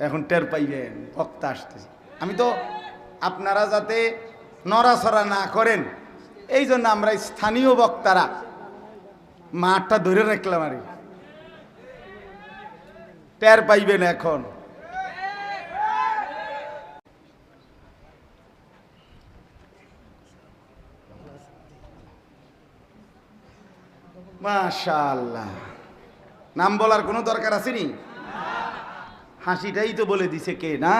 এখন টের পাইবেন বক্তা আসতেছে। আমি তো আপনারা যাতে নড়াচড়া না করেন এই জন্য আমরা স্থানীয় বক্তারা মাঠটা ধরে রাখলাম। আর টের পাইবেন এখন। মাশাআল্লাহ, নাম বলার কোনো দরকার আসেনি? হাসিটাই তো বলে দিছে কে না?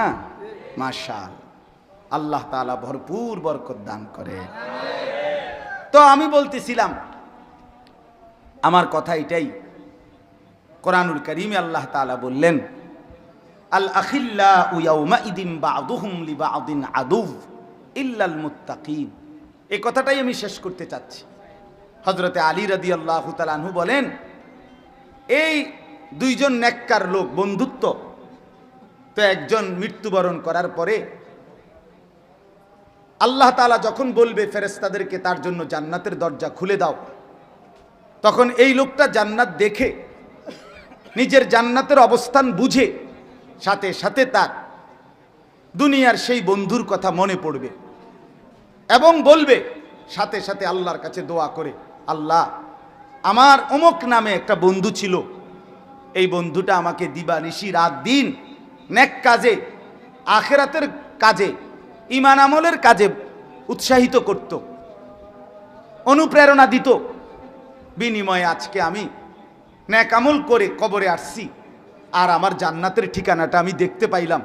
মাশাআল্লাহ, আল্লাহ তাআলা ভরপুর বরকত দান করে। তো আমি বলতেছিলাম, আমার কথা এটাই, কোরআনুল কারীমে আল্লাহ তাআলা বললেন, আল আখিল্লাউ ইয়াউমাইদিন বা'দুহুম লিবা'দিন আদুভ ইল্লাল মুত্তাকিন। এই কথাটাই আমি শেষ করতে চাচ্ছি। হযরতে আলী রাদিয়াল্লাহু তাআলা আনহু বলেন, এই দুইজন নেককার লোক বন্ধুত্ব, তো একজন মৃত্যুবরণ করার পরে আল্লাহ তাআলা যখন বলবে ফেরেশতাদেরকে তার জন্য জান্নাতের দরজা খুলে দাও, তখন এই লোকটা জান্নাত দেখে নিজের জান্নাতের অবস্থান বুঝে সাথে সাথে তার দুনিয়ার সেই বন্ধুর কথা মনে পড়বে এবং বলবে সাথে সাথে আল্লাহর কাছে দোয়া করে, আল্লাহ, আমার অমুক নামে একটা বন্ধু ছিল, এই বন্ধুটা আমাকে দিবানিশি রাত দিন নেক কাজে, আখিরাতের কাজে, ঈমান আমলের কাজে উৎসাহিত করত, অনুপ্রেরণা দিত। বিনিময়ে আজকে আমি নেক আমল করে কবরে আসছি আর আমার জান্নাতের ঠিকানাটা আমি দেখতে পাইলাম।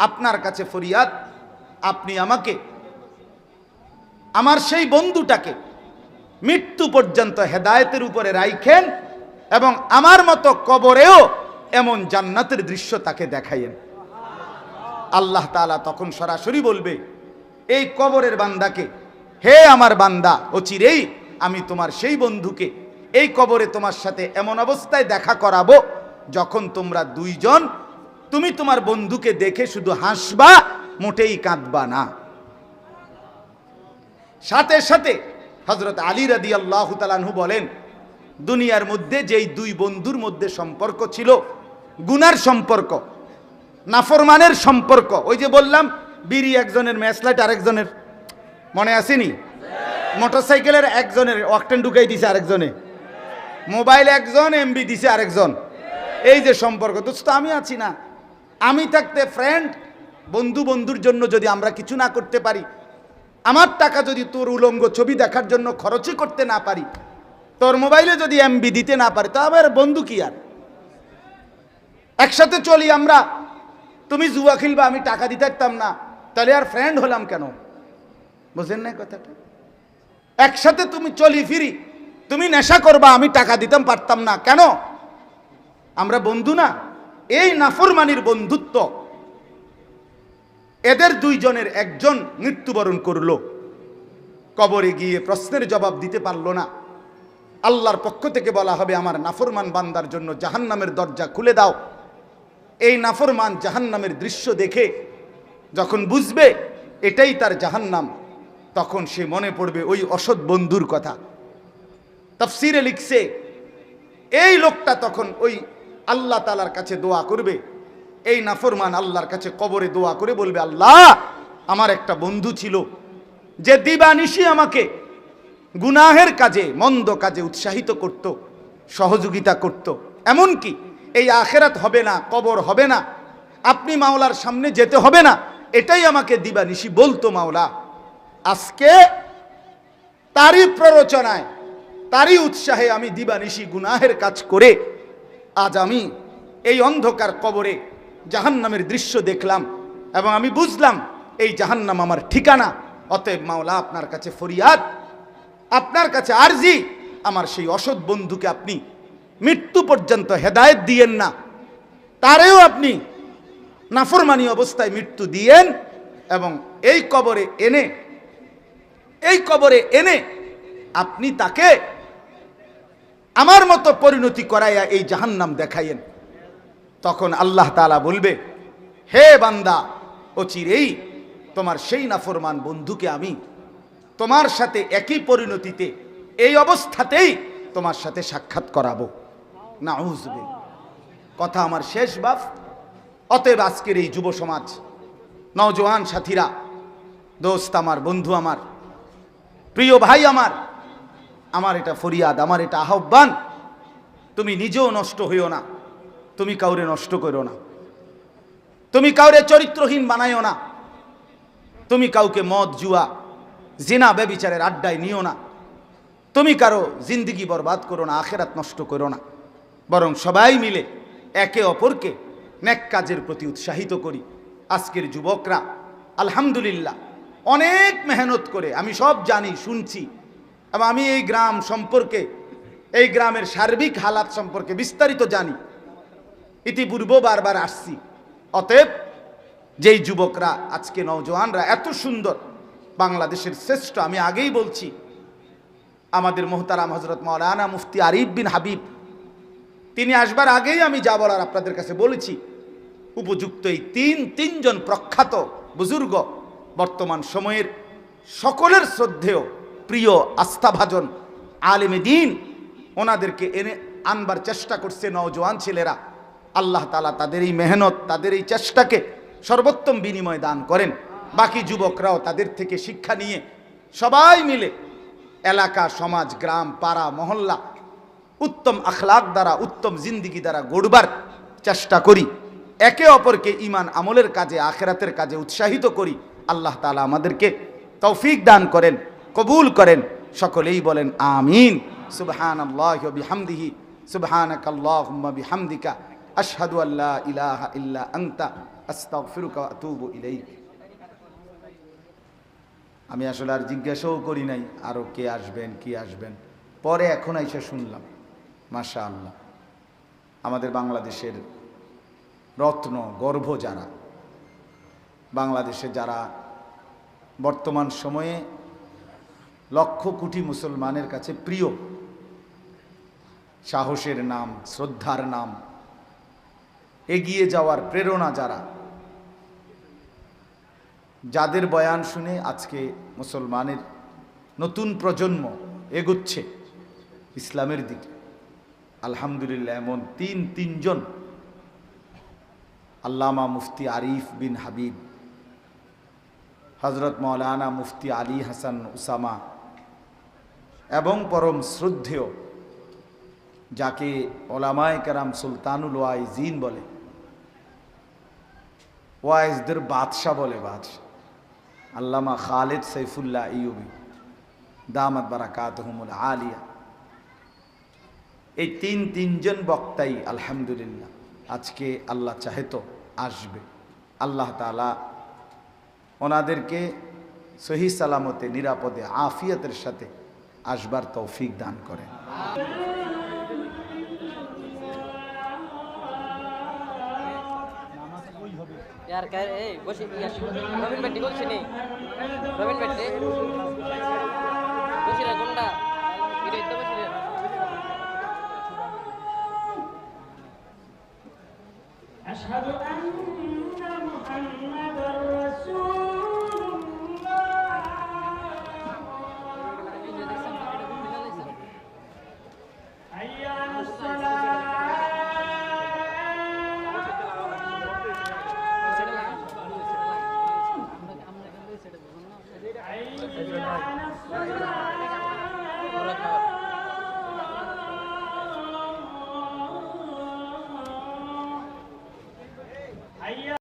আপনার কাছে ফরিয়াদ, আপনি আমাকে আমার সেই বন্ধুটাকে মৃত্যু পর্যন্ত হেদায়েতের উপরে রাখেন এবং আমার মতো কবরেও এমন জান্নাতের দৃশ্য তাকে দেখাইয়েন। আল্লাহ তাআলা তখন সরাসরি বলবে এই কবরের বান্দাকে, হে আমার বান্দা, অচিরেই আমি তোমার সেই বন্ধুকে এই কবরে তোমার সাথে এমন অবস্থায় দেখা করাবো যখন তোমরা দুইজন, তুমি তোমার বন্ধুকে দেখে শুধু হাসবা, মোটেই কাঁদবা না। সাথে সাথে হযরত আলী রাদিয়াল্লাহু তাআলা আনহু বলেন, দুনিয়ার মধ্যে যেই দুই বন্ধুর মধ্যে সম্পর্ক ছিল গুনার সম্পর্ক, নাফরমানের সম্পর্ক, ওই যে বললাম বিড়ি একজনের, ম্যাচলাইট আরেকজনের, মনে আসেনি? মোটরসাইকেলের একজনের অকটেন ঢুকাই দিছে আরেকজনে, মোবাইল একজন এমবি দিছে আরেকজন, এই যে সম্পর্ক। দোস্ত আমি আছি না, আমি থাকতে ফ্রেন্ড, বন্ধু বন্ধুর জন্য যদি আমরা কিছু না করতে পারি, আমার টাকা যদি তোর উলঙ্গ ছবি দেখার জন্য খরচই করতে না পারি, তোর মোবাইলে যদি এমবি দিতে না পারি, তা আবার বন্ধু কি? আর একসাথে চলি আমরা, তুমি জুয়া খেলবা, আমি টাকা দিতে পারতাম না, তাহলে আর ফ্রেন্ড হলাম কেন? বুঝেন না কথাটা? একসাথে তুমি চলি ফিরি, তুমি নেশা করবা, আমি টাকা দিতাম পারতাম না, কেন? আমরা বন্ধু না? এই নাফরমানির বন্ধুত্ব। এদের দুইজনের একজন মৃত্যুবরণ করলো, কবরে গিয়ে প্রশ্নের জবাব দিতে পারলো না। আল্লাহর পক্ষ থেকে বলা হবে, আমার নাফরমান বান্দার জন্য জাহান্নামের দরজা খুলে দাও। এই নাফরমান জাহান্নামের দৃশ্য দেখে যখন বুঝবে এটাই তার জাহান্নাম, তখন সে মনে পড়বে ওই অসৎ বন্ধুর কথা। তাফসীরে লিখছে, এই লোকটা তখন ওই আল্লাহ তাআলার কাছে দোয়া করবে, এই নাফরমান আল্লাহর কাছে কবরে দোয়া করে বলবে, আল্লাহ, আমার একটা বন্ধু ছিল যে দিবানিশি আমাকে গুনাহের কাজে, মন্দ কাজে উৎসাহিত করত, সহযোগিতা করত, এমনকি এই আখিরাত হবে না, কবর হবে না, আপনি মাওলার সামনে যেতে হবে না, এটাই আমাকে দিবানিশি বলতো মাওলা। আজকে তারই প্ররোচনায়, তারই উৎসাহে আমি দিবানিশি গুনাহের কাজ করে আজ আমি এই অন্ধকার কবরে জাহান্নামের দৃশ্য দেখলাম এবং আমি বুঝলাম এই জাহান্নাম আমার ঠিকানা। অতএব মাওলা, আপনার কাছে ফরিয়াদ, আপনার কাছে আরজি, আমার সেই অসৎ বন্ধুকে আপনি মৃত্যু পর্যন্ত হেদায়েত দিয়েন না, তারেও আপনি নাফরমানি অবস্থায় মৃত্যু দিয়েন এবং এই কবরে এনে আপনি তাকে আমার মতো পরিণতি করাইয়া এই জাহান্নাম দেখাইয়েন। তখন আল্লাহ তাআলা বলবে, হে বান্দা, অচিরেই তোমার সেই নাফরমান বন্ধুকে আমি তোমার সাথে একই পরিণতিতে, এই অবস্থাতেই তোমার সাথে সাক্ষাৎ করাবো। নাউযুবিল্লাহ। কথা আমার শেষ বাপ, অতএব আজকের এই যুব সমাজ, নওজোয়ান সাথীরা, দোস্ত আমার, বন্ধু আমার, প্রিয় ভাই আমার এটা ফরিয়াদ, আমার এটা আহ্বান, তুমি নিজেও নষ্ট হইও না, তুমি কাউরে নষ্ট করো না, তুমি কাউরে চরিত্রহীন বানাইও না, তুমি কাউকে মদ জুয়া জিনা ব্যভিচারের আড্ডায় নিও না, তুমি কারো জিন্দিগি বরবাদ করো না, আখেরাত নষ্ট করো না, বরং সবাই মিলে একে অপরকে নেক কাজের প্রতি উৎসাহিত করি। আজকের যুবকরা আলহামদুলিল্লাহ অনেক মেহনত করে, আমি সব জানি, শুনছি, এবং আমি এই গ্রাম সম্পর্কে, এই গ্রামের সার্বিক হালাত সম্পর্কে বিস্তারিত জানি, ইতিপূর্বেও বারবার আসছি। অতএব যেই যুবকরা আজকে নওজোয়ানরা এত সুন্দর, বাংলাদেশের শ্রেষ্ঠ, আমি আগেই বলছি, আমাদের মোহতারাম হযরত মাওলানা মুফতি আরিফ বিন হাবিব, তিনি আসবার আগেই আমি যা বলার আপনাদের কাছে বলেছি, উপযুক্ত এই তিনজন প্রখ্যাত বুজুর্গ বর্তমান সময়ের সকলের শ্রদ্ধেয় প্রিয় আস্থাভাজন আলেমে দ্বীন, ওনাদেরকে এনে আনবার চেষ্টা করছে নওজোয়ান ছেলেরা। আল্লাহ তাআলা তাদের এই মেহনত, তাদের এই চেষ্টাকে সর্বোত্তম বিনিময় দান করেন। বাকি যুবকরাও তাদের থেকে শিক্ষা নিয়ে সবাই মিলে এলাকা, সমাজ, গ্রাম, পাড়া, মহল্লা উত্তম আখলাক দ্বারা, উত্তম জিন্দিগি দ্বারা গড়বার চেষ্টা করি, একে অপরকে ঈমান আমলের কাজে, আখিরাতের কাজে উৎসাহিত করি। আল্লাহ তাআলা আমাদেরকে তৌফিক দান করেন, কবুল করেন। সকলেই বলেন আমিন। সুবহানাল্লাহি ওয়া বিহামদিহি, সুবহানাকাল্লাহুম্মা বিহামদিকা, আশহাদু আল্লা ইলাহা ইল্লা আনতা, আস্তাগফিরুকা ওয়া আতুবু ইলাইক। আমি আসলে আর জিজ্ঞাসাও করি নাই আরো কে আসবেন, কি আসবেন, পরে এখন এসে শুনলাম। মাশাআল্লাহ, আমাদের বাংলাদেশের রত্ন, গর্ভ যারা, বাংলাদেশে যারা বর্তমান সময়ে লক্ষ কোটি মুসলমানের কাছে প্রিয়, সাহসের নাম, শ্রদ্ধার নাম, এগিয়ে যাওয়ার প্রেরণা যারা, যাদের বয়ান শুনে আজকে মুসলমানের নতুন প্রজন্ম এগুচ্ছে ইসলামের দিকে, আলহামদুলিল্লাহ এমন তিনজন, আল্লামা মুফতি আরিফ বিন হাবিব, হযরত মাওলানা মুফতি আলী হাসান উসামা, এবং পরম শ্রদ্ধেয় যাকে ওলামায়ে কেরাম সুলতানুল ওয়াইজিন বলে, ওয়াইজদের বাদশাহ বলে, বাদশাহ আল্লামা খালিদ সাইফুল্লাহ আইয়ুবী দামাত বারাকাতুহুমুল আলিয়া। এই তিনজন বক্তাই আলহামদুলিল্লাহ আজকে আল্লাহ চাহে তো আসবে। আল্লাহ তাআলা ওনাদেরকে সহি সালামতে, নিরাপদে, আফিয়তের সাথে আসবার তৌফিক দান করেন। यार कह रहे बस रवीन बेटी बोलছি নি রবিন বেটি বসিরা গুন্ডা ফিরে তো বসিরা আশহাদু আন্না মুহাম্মাদার রাসূলুল্লাহ হাইয়া আলাস সালাহ।